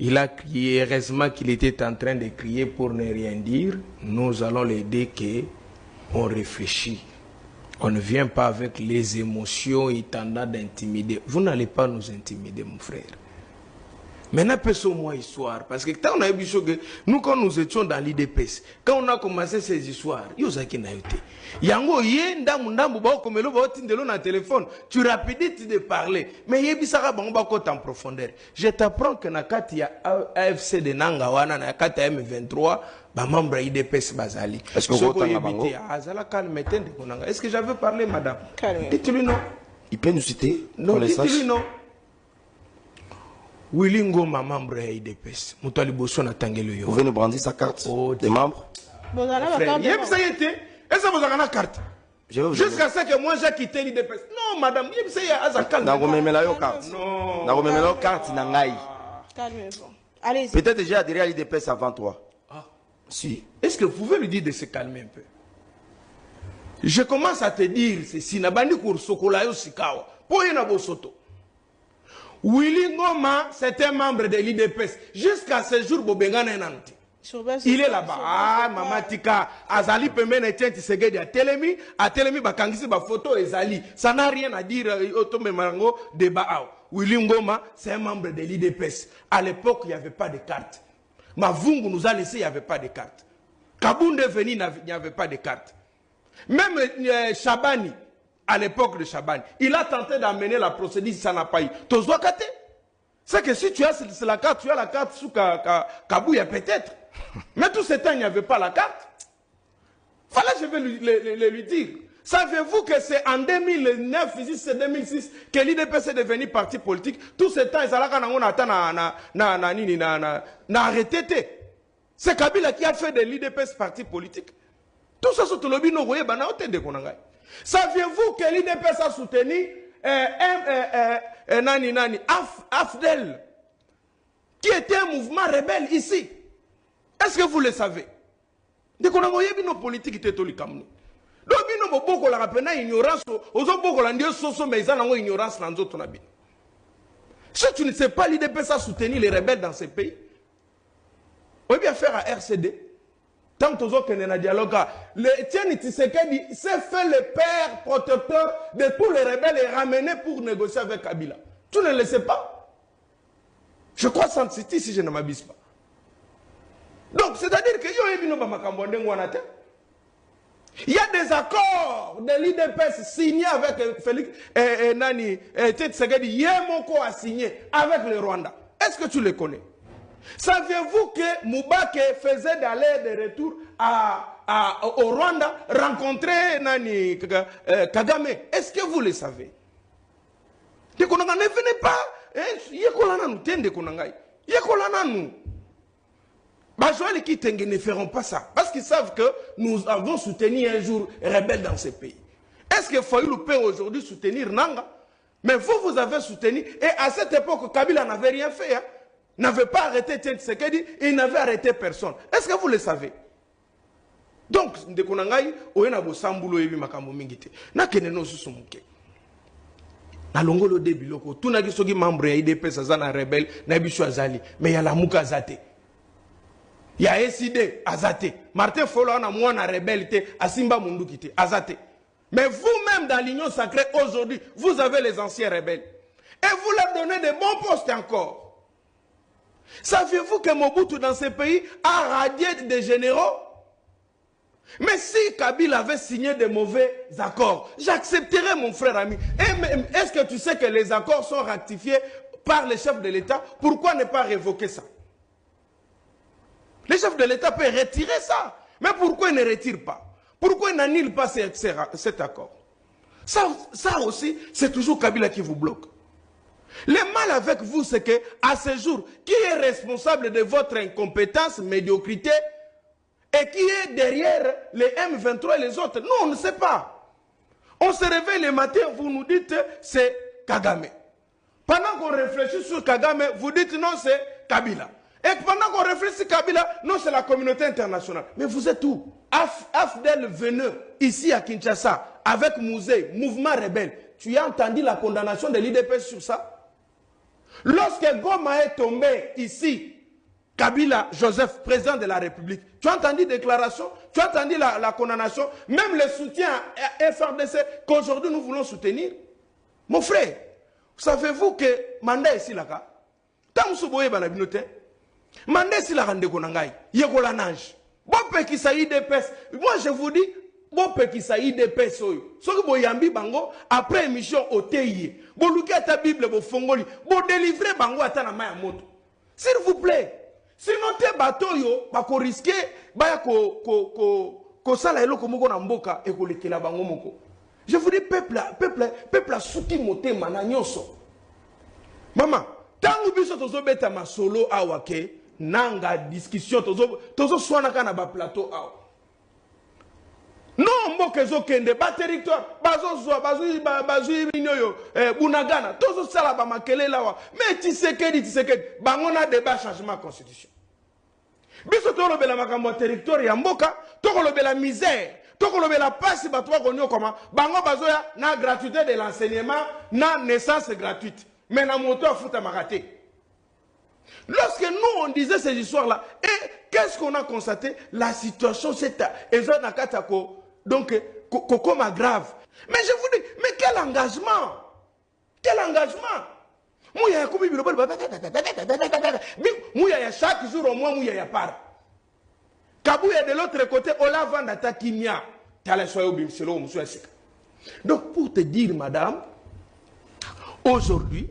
Il a crié, heureusement qu'il était en train de crier pour ne rien dire. Nous allons l'aider qu'on réfléchit. On ne vient pas avec les émotions et tendant d'intimider. Vous n'allez pas nous intimider, mon frère. Maintenant, moi histoire. Parce que quand on a vu que nous, quand nous étions dans l'IDPS, quand on a commencé ces histoires, il y a qui n'a été. Yango yé ndambu ndambu ba comme le ba tindelo na téléphone, tu rapides de parler. Mais yé bisara ba ngba ko en profondeur. Je t'apprends que na kati ya AFC de Nanga wana na kati ya M23 ba membre IDPS bazali. Est-ce que vous avez bango? Azala calme tende konanga. Est-ce que j'avais parlé madame? Dites-lui non. Il peut nous citer. Non, dites-lui non. Willy Ngoma, membre de l'IDPS. Vous pouvez nous brandir sa carte des membres? Est-ce que vous avez une carte? Jusqu'à ce que moi j'ai quitté l'IDPS. Non, madame, vous avez peut-être déjà adhéré à l'IDPS avant toi. Ah. Si. Est-ce que vous pouvez lui dire de se calmer un peu? Je commence à te dire ceci. Nabandi Kursokolayo Sikawa. Pour y avoir soto. Willy Ngoma, c'était un membre de l'IDPS. Jusqu'à ce jour, Bobengana est nanti. Il est là-bas. Ah, Maman Tika, Azali Pemene Tienti Segedi à Telemi, Bakangisi, ba photo Ezali. Ça n'a rien à dire, Otome Marango, débat. Willy Ngoma, c'est un membre de l'IDPS. À l'époque, il n'y avait pas de carte. Mavungu nous a laissé, il n'y avait pas de carte. Kabounde Veni, il n'y avait pas de carte. Même Chabani, à l'époque de Chabani, il a tenté d'amener la procédure, ça n'a pas eu. C'est que si tu as la carte, tu as la carte sous Kabouya peut-être. Mais tout ce temps, il n'y avait pas la carte. Voilà, je vais lui dire. Savez-vous que c'est en 2009, c'est 2006, que l'IDPS est devenu parti politique. Tout ce temps, ils ont arrêté. C'est Kabila qui a fait de l'IDPS parti politique. Tout ça, c'est le bino, vous voyez, saviez-vous que l'IDPS a soutenu AFDEL, qui était un mouvement rebelle ici? Est-ce que vous le savez? Dès qu'on a envoyé nos politiques, c'était tout le Cameroun. Donc, nous avons beaucoup de ignorance, nous avons beaucoup d'ignorance dans d'autres pays. Si tu ne sais pas, l'IDPS a soutenu les rebelles dans ces pays. On peut bien faire à RCD. Tant que nous avons dialogue, Etienne Tshisekedi s'est fait le père protecteur de tous les rebelles et ramené pour négocier avec Kabila. Tu ne le sais pas? Je crois sans citer si je ne m'abuse pas. Donc, c'est-à-dire que il y a des accords de l'IDPS signés avec Félix Tshisekedi. Yemoko a signé avec le Rwanda. Est-ce que tu le connais? Saviez-vous que Moubake faisait d'aller et de retour au Rwanda rencontrer Kagame? Est-ce que vous le savez? Ne venez pas. Qui ne feront pas ça. Parce qu'ils savent que nous avons soutenu un jour les rebelles dans ce pays. Est-ce que Fayulu peut aujourd'hui soutenir Nanga? Mais vous avez soutenu. Et à cette époque, Kabila n'avait rien fait. Hein? N'avait pas arrêté Tshisekedi et il n'avait arrêté personne. Est-ce que vous le savez? Donc, ndekonangai oyena bo sambulo yebi makambo mingite. Na keneno susumuke. Na longolo de biloko tunaki soki membre ya IDPS azana rebelle na biso azali mais ya la muka azate. Ya SID azate. Martin Folo na mwana rebelle asimba mundukite azate. Mais vous-même dans l'Union sacrée aujourd'hui, vous avez les anciens rebelles et vous leur donnez de bons postes encore. Saviez-vous que Mobutu dans ce pays a radié des généraux? Mais si Kabila avait signé de mauvais accords, j'accepterais mon frère ami. Est-ce que tu sais que les accords sont ratifiés par les chefs de l'État? Pourquoi ne pas révoquer ça? Les chefs de l'État peuvent retirer ça. Mais pourquoi ils ne retirent pas? Pourquoi ils n'annulent pas cet accord? Ça aussi, c'est toujours Kabila qui vous bloque. Le mal avec vous, c'est que à ce jour, qui est responsable de votre incompétence, médiocrité, et qui est derrière les M23 et les autres? Nous, on ne sait pas. On se réveille le matin, vous nous dites c'est Kagame. Pendant qu'on réfléchit sur Kagame, vous dites non, c'est Kabila. Et pendant qu'on réfléchit sur Kabila, non, c'est la communauté internationale. Mais vous êtes où? AFDEL veneux, ici à Kinshasa, avec Mouzé, mouvement rebelle. Tu as entendu la condamnation de l'IDPS sur ça? Lorsque Goma est tombé ici, Kabila, Joseph, président de la République, tu as entendu déclaration, tu as entendu la condamnation, même le soutien à FRDC qu'aujourd'hui nous voulons soutenir. Mon frère, savez-vous que Manda ici là-bas, tant que vous avez Manda ici là-bas, il y a un ange. Bon, qui s'agit de pèse. Moi, je vous dis, bon, qui s'agit de pèse. Ce que vous avez bango, après émission au TI, vous lookez à ta Bible, vous fongoli, vous délivrez bango à ta maya moto. S'il vous plaît. Sinon, te bateau yo, bako risqué, baya ko sala elo ko moko na mboka et ko lekela bango moko. Je vous dis, peuple a souki mote mana nyonso. Maman, tangu biso tozo beta ma solo awake, nanga discussion tozo swana kana ba plateau awa. Non mboka zo kende ba territoire, bazo yo bunagana, tozo sala ba makele lawa. Mais Tshisekedi bango na débat changement constitution. Biso to lobela makambo territoire ya mboka, to lobela misère, to lobela passe batwa konyo koma, bango bazoya na gratuité de l'enseignement, na naissance gratuite. Mais na moto afuta makate. Lorsque nous on disait ces histoires-là, et qu'est-ce qu'on a constaté? La situation c'est donc comme grave. Mais je vous dis, mais quel engagement? Quel engagement? Mouya chaque jour au moins mouya part. Kabouya de l'autre côté, on la vend à Takinia. Donc pour te dire, madame, aujourd'hui,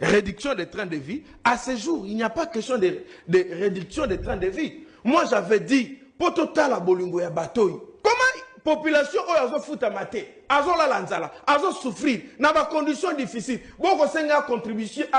réduction des trains de vie, à ce jour, il n'y a pas question de réduction des trains de vie. Moi j'avais dit, pour total à Bolingo ya bateau. Comment population oyo azo futa mate, azo la lanzala, azo souffrir, na ba conditions difficiles. Boko senga a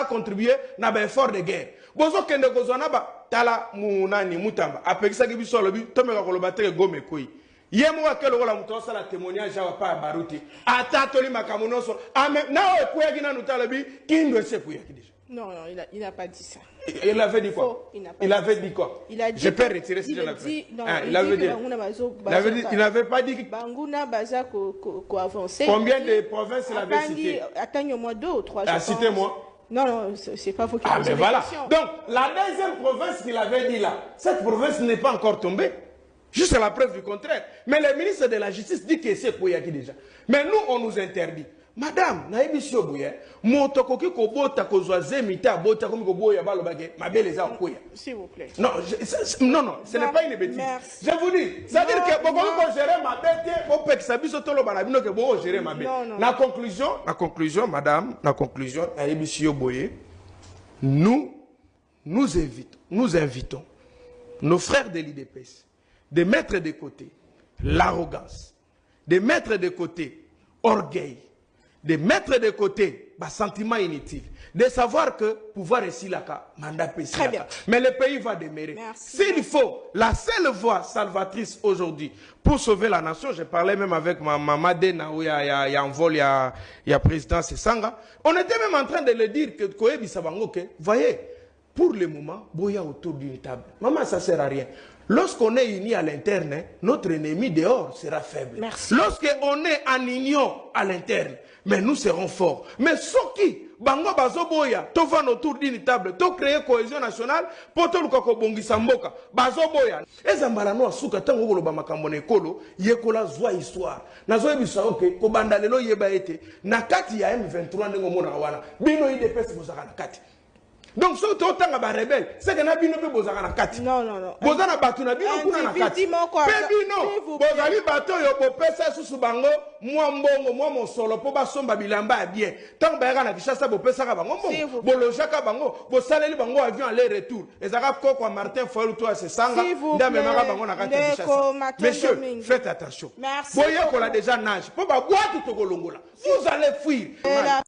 contribuer na ba effort de guerre. Bozo kende kozwana ba tala munani mutamba. Apekisa ki biso lobi tomeka ko lobatere gome koi. Yemo wa kelo la muto sala témoignage wa pa baruti. Ata toli makamono so. Ame na o kuya kina nutalabi kindo se kuya ki déjà. Non, il n'a pas dit ça. Il avait dit quoi? Il avait dit quoi? Il a dit. Je peux retirer ce que j'ai fait. Il avait dit. Il n'avait pas dit. Banguna Baza ko avancé. Combien de provinces il avait cité? Atteignez au moins 2 ou 3. Citez-moi. Non, c'est pas vous qui posez la question. Donc, la deuxième province qu'il avait dit là, cette province n'est pas encore tombée. Juste la preuve du contraire. Mais le ministre de la Justice dit que c'est Koyaki déjà. Mais nous, on nous interdit. Madame, naïbisio bouye, motokoki kobota kozwaze mita bota comme koboya balobage, ma belle eza koya. S'il vous plaît. Non, non, ce n'est pas une bêtise. Merci. Je vous dis, c'est-à-dire que beaucoup vont gérer ma bête, pour que ça puisse tolo balabino que beaucoup gérer ma bête. La conclusion, madame, la conclusion, naïbisio bouye, nous invitons nos frères de l'IDPS de mettre de côté l'arrogance, de mettre de côté orgueil, de mettre de côté les sentiments inutiles, de savoir que pouvoir est là, mandat PC. Mais le pays va demeurer. S'il faut, la seule voie salvatrice aujourd'hui pour sauver la nation, je parlais même avec ma maman Dena, où il y a un vol, il y a président Sessanga, on était même en train de le dire que Koyebi Sabango, voyez, pour le moment, Boya autour d'une table. Maman, ça ne sert à rien. Lorsqu'on est unis à l'interne, notre ennemi dehors sera faible. Lorsqu'on est en union à l'interne, mais nous serons forts. Mais ce qui, bango bazoboya, to van autour d'une table, to créer cohésion nationale, poto lukako bongisa mboka, bazoboya. Ezambala no asuka tango koloba makambo na ekolo, yekola zwa histoire. Nazo yebisa oke, ko bandalelo yeba ete, na kati ya M23 ndengo mona wana, bino IDPS bozaka na kati. Donc, si tu as un rebelle, c'est que tu as besoin de kati. Non. Tu as besoin de kati. Bebino, bozali bato yo bopesa susu bango, moi mbongo, moi mon solo, po ba somba bilamba bien. Tant ba na Kishasa bopesa ka bango mbongo. Boloja ka bango, bosaleli bango avion aller-retour. Ezaka ko Martin Fayulu toi c'est sanga, ndame maka bango na kati Kishasa. Messieurs, faites attention. Merci. Boya ko la déjà nage. Po ba boîte to kolongola. Vous allez fuir.